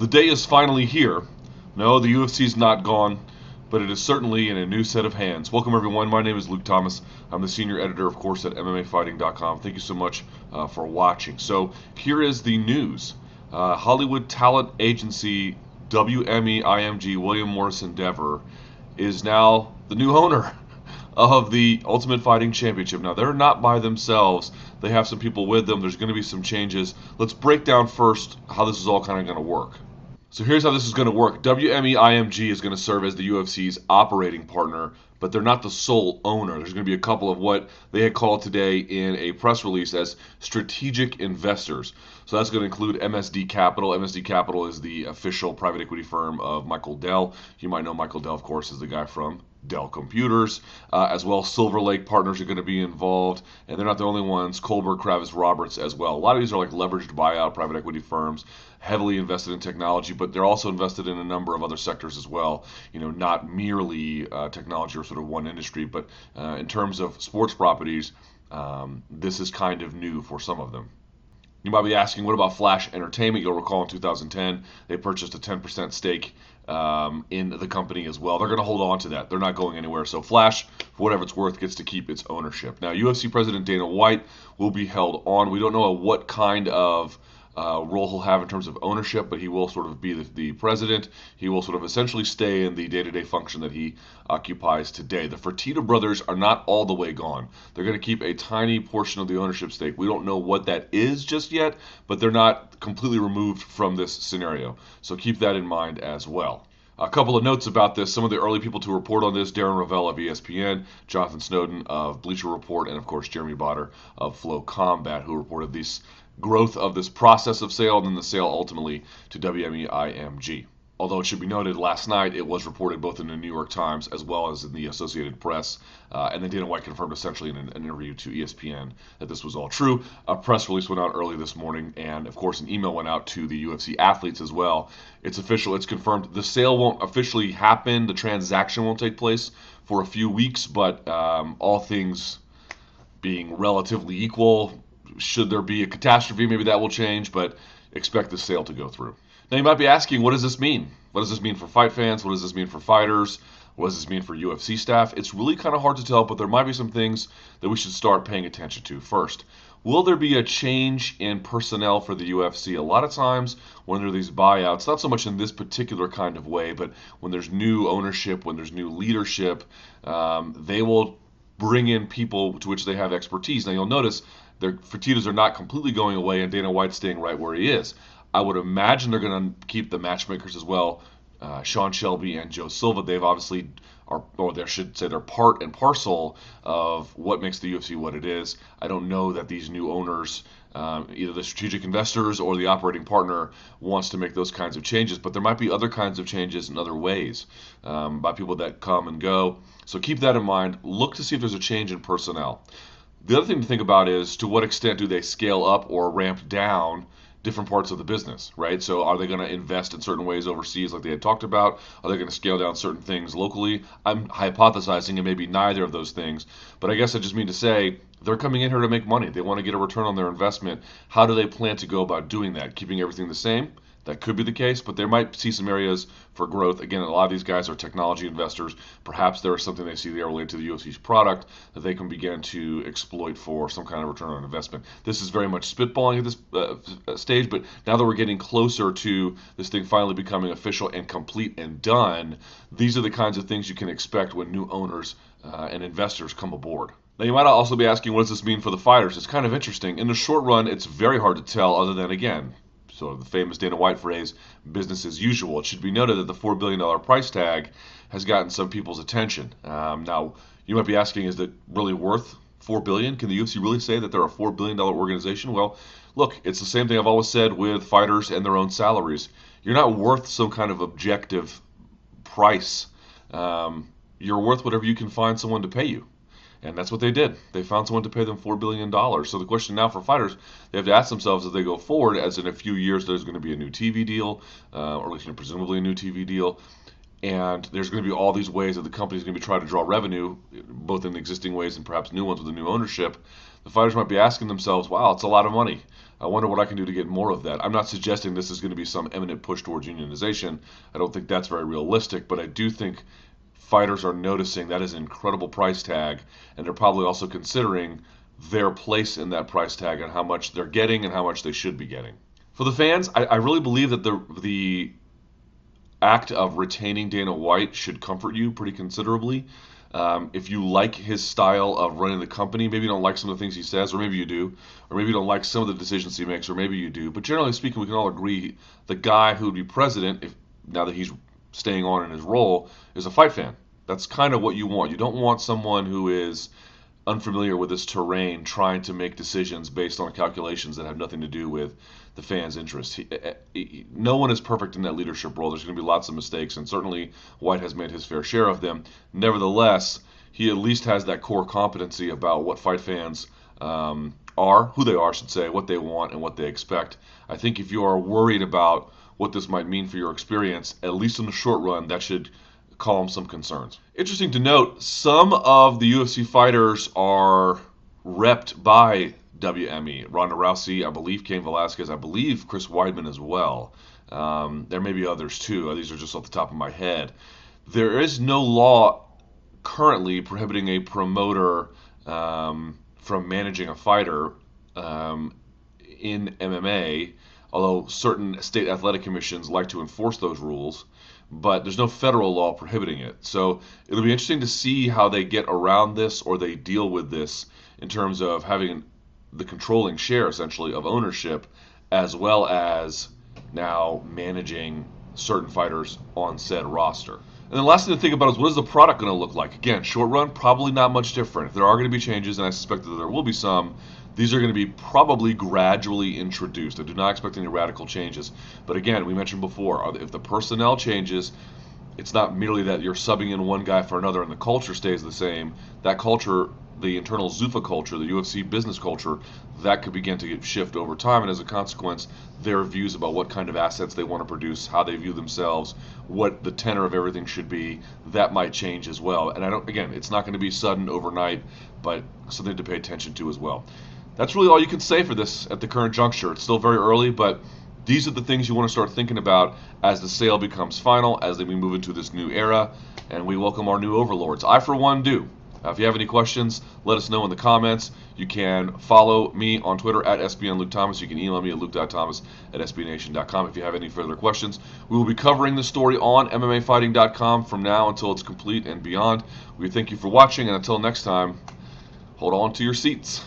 The day is finally here. No, the UFC is not gone, but it is certainly in a new set of hands. Welcome, everyone. My name is Luke Thomas. I'm the senior editor, of course, at MMAfighting.com. Thank you so much for watching. So here is the news. Hollywood talent agency WME-IMG, William Morris Endeavor, is now the new owner of the Ultimate Fighting Championship. Now, they're not by themselves. They have some people with them. There's going to be some changes. Let's break down first how this is all kind of going to work. So here's how this is going to work. WME-IMG is going to serve as the UFC's operating partner, but they're not the sole owner. There's going to be a couple of what they had called today in a press release as strategic investors. So that's going to include MSD Capital. MSD Capital is the official private equity firm of Michael Dell. You might know Michael Dell, of course, is the guy from Dell Computers. As well, Silver Lake Partners are going to be involved, and they're not the only ones. Kohlberg, Kravis, Roberts as well. A lot of these are like leveraged buyout private equity firms, heavily invested in technology, but they're also invested in a number of other sectors as well. You know, not merely technology or sort of one industry, but in terms of sports properties, this is kind of new for some of them. You might be asking, what about Flash Entertainment? You'll recall in 2010, they purchased a 10% stake in the company as well. They're going to hold on to that. They're not going anywhere. So Flash, for whatever it's worth, gets to keep its ownership. Now, UFC President Dana White will be held on. We don't know what kind of role he'll have in terms of ownership, but he will sort of be the president. He will sort of essentially stay in the day-to-day function that he occupies today. The Fertitta brothers are not all the way gone. They're going to keep a tiny portion of the ownership stake. We don't know what that is just yet, but they're not completely removed from this scenario. So keep that in mind as well. A couple of notes about this. Some of the early people to report on this: Darren Rovell of ESPN, Jonathan Snowden of Bleacher Report, and of course Jeremy Botter of Flow Combat, who reported this growth of this process of sale and then the sale ultimately to WME-IMG. Although it should be noted, last night it was reported both in the New York Times as well as in the Associated Press, and then Dana White confirmed essentially in an interview to ESPN that this was all true. A press release went out early this morning, and of course an email went out to the UFC athletes as well. It's official, it's confirmed. The sale won't officially happen, the transaction won't take place for a few weeks, but all things being relatively equal, should there be a catastrophe, maybe that will change, but expect the sale to go through. Now you might be asking, what does this mean? What does this mean for fight fans? What does this mean for fighters? What does this mean for UFC staff? It's really kind of hard to tell, but there might be some things that we should start paying attention to. First, will there be a change in personnel for the UFC? A lot of times when there are these buyouts, not so much in this particular kind of way, but when there's new ownership, when there's new leadership, they will bring in people to which they have expertise. Now you'll notice their Fertittas are not completely going away, and Dana White's staying right where he is. I would imagine they're going to keep the matchmakers as well, Sean Shelby and Joe Silva. They've obviously are, or they should say, they're part and parcel of what makes the UFC what it is. I don't know that these new owners, either the strategic investors or the operating partner, wants to make those kinds of changes, but there might be other kinds of changes in other ways by people that come and go. So keep that in mind. Look to see if there's a change in personnel. The other thing to think about is, to what extent do they scale up or ramp down different parts of the business, right? So are they going to invest in certain ways overseas like they had talked about? Are they going to scale down certain things locally? I'm hypothesizing it may be neither of those things, but I guess I just mean to say they're coming in here to make money. They want to get a return on their investment. How do they plan to go about doing that? Keeping everything the same? That could be the case, but they might see some areas for growth. Again, a lot of these guys are technology investors. Perhaps there is something they see there related to the UFC's product that they can begin to exploit for some kind of return on investment. This is very much spitballing at this stage, but now that we're getting closer to this thing finally becoming official and complete and done, these are the kinds of things you can expect when new owners and investors come aboard. Now, you might also be asking, what does this mean for the fighters? It's kind of interesting. In the short run, it's very hard to tell, other than, again, so the famous Dana White phrase, business as usual. It should be noted that the $4 billion price tag has gotten some people's attention. Now, you might be asking, is it really worth $4 billion? Can the UFC really say that they're a $4 billion organization? Well, look, it's the same thing I've always said with fighters and their own salaries. You're not worth some kind of objective price. You're worth whatever you can find someone to pay you. And that's what they did. They found someone to pay them $4 billion. So the question now for fighters, they have to ask themselves as they go forward, as in a few years there's going to be a new TV deal, or at least presumably a new TV deal, and there's going to be all these ways that the company's going to be trying to draw revenue, both in existing ways and perhaps new ones with the new ownership. The fighters might be asking themselves, wow, it's a lot of money. I wonder what I can do to get more of that. I'm not suggesting this is going to be some imminent push towards unionization. I don't think that's very realistic, but I do think fighters are noticing that is an incredible price tag, and they're probably also considering their place in that price tag and how much they're getting and how much they should be getting. For the fans, I really believe that the act of retaining Dana White should comfort you pretty considerably. If you like his style of running the company, maybe you don't like some of the things he says, or maybe you do, or maybe you don't like some of the decisions he makes, or maybe you do. But generally speaking, we can all agree the guy who would be president, if now that he's staying on in his role, is a fight fan. That's kind of what you want. You don't want someone who is unfamiliar with this terrain trying to make decisions based on calculations that have nothing to do with the fans' interests. No one is perfect in that leadership role. There's going to be lots of mistakes, and certainly White has made his fair share of them. Nevertheless, he at least has that core competency about what fight fans are, who they are, I should say, what they want and what they expect. I think if you are worried about what this might mean for your experience, at least in the short run, that should calm some concerns. Interesting to note, some of the UFC fighters are repped by WME. Ronda Rousey, I believe Cain Velasquez, I believe Chris Weidman as well. There may be others too. These are just off the top of my head. There is no law currently prohibiting a promoter from managing a fighter in MMA, although certain state athletic commissions like to enforce those rules. But there's no federal law prohibiting it. So it'll be interesting to see how they get around this or they deal with this in terms of having the controlling share, essentially, of ownership, as well as now managing certain fighters on said roster. And the last thing to think about is, what is the product going to look like? Again, short run, probably not much different. If there are going to be changes, and I suspect that there will be some, these are going to be probably gradually introduced. I do not expect any radical changes. But again, we mentioned before, if the personnel changes, it's not merely that you're subbing in one guy for another and the culture stays the same. That culture, the internal Zuffa culture, the UFC business culture, that could begin to shift over time. And as a consequence, their views about what kind of assets they want to produce, how they view themselves, what the tenor of everything should be, that might change as well. And again, it's not going to be sudden overnight, but something to pay attention to as well. That's really all you can say for this at the current juncture. It's still very early, but these are the things you want to start thinking about as the sale becomes final, as we move into this new era, and we welcome our new overlords. I, for one, do. If you have any questions, let us know in the comments. You can follow me on Twitter at SBNLukeThomas. You can email me at luke.thomas@sbnation.com if you have any further questions. We will be covering the story on MMAfighting.com from now until it's complete and beyond. We thank you for watching, and until next time, hold on to your seats.